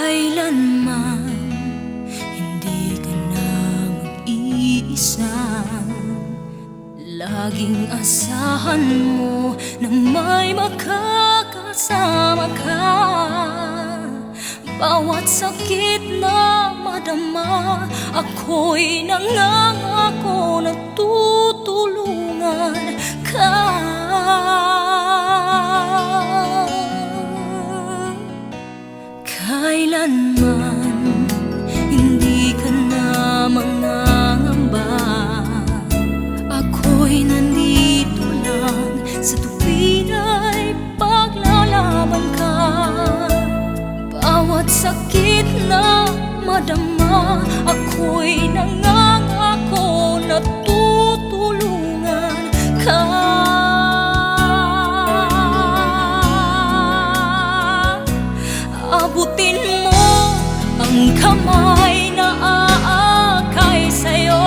Kailanman hindi ka na mag-iisa. Laging asahan mo na may makakasama ka. Bawat sakit na madama, ako'y nangangako na tutulungan ka. Kailanman hindi ka na mangangamba. Ako'y nandito lang sa tuwin ay paglalaban ka. Bawat sakit na madama, ako'y nangangako na tutulungan ka. Abutin mo ang kamay na aakay sa'yo.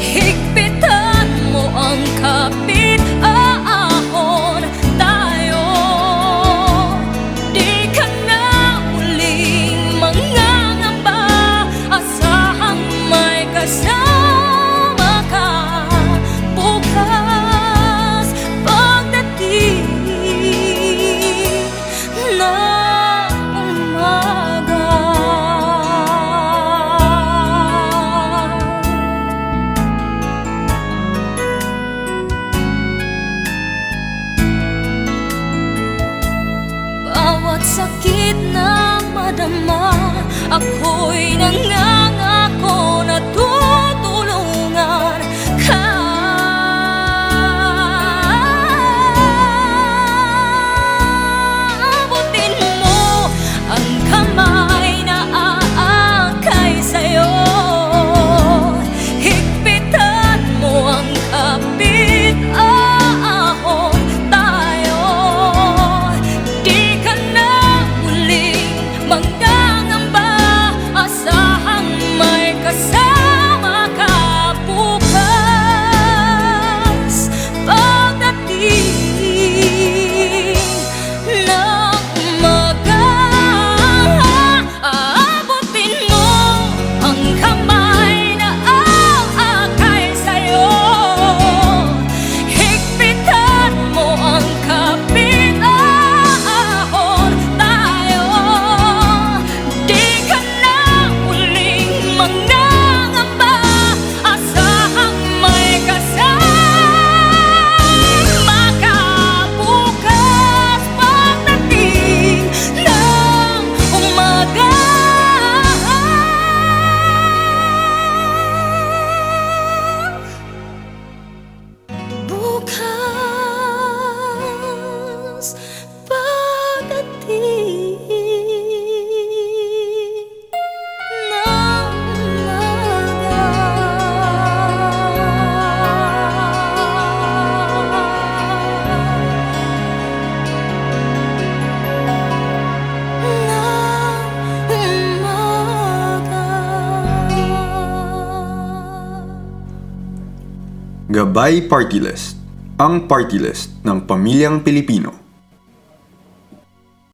Higpitan mo ang kapit-ahon tayo. Di ka na muling mangangamba. Asahang may kasama ka bukas pagdating na bawat sakit na madama, ako'y nangangako na tutulungan ka. Abutin mo ang kamay na aakay sa'yo. Higpitan mo ang kapit-ahon tayo. Di ka na muling mangangamba. Asahang may kasama ka bukas pagdating ng umaga. Aabutin mo ang kamay na aakay sa'yo. Higpitan mo ang kapit-ahon tayo. Di ka na muling mangangamba. Asahang may kasama ka bukas pagdating ng umaga. Bukas pagdating ng Gabay Party List, ang party list ng pamilyang Pilipino.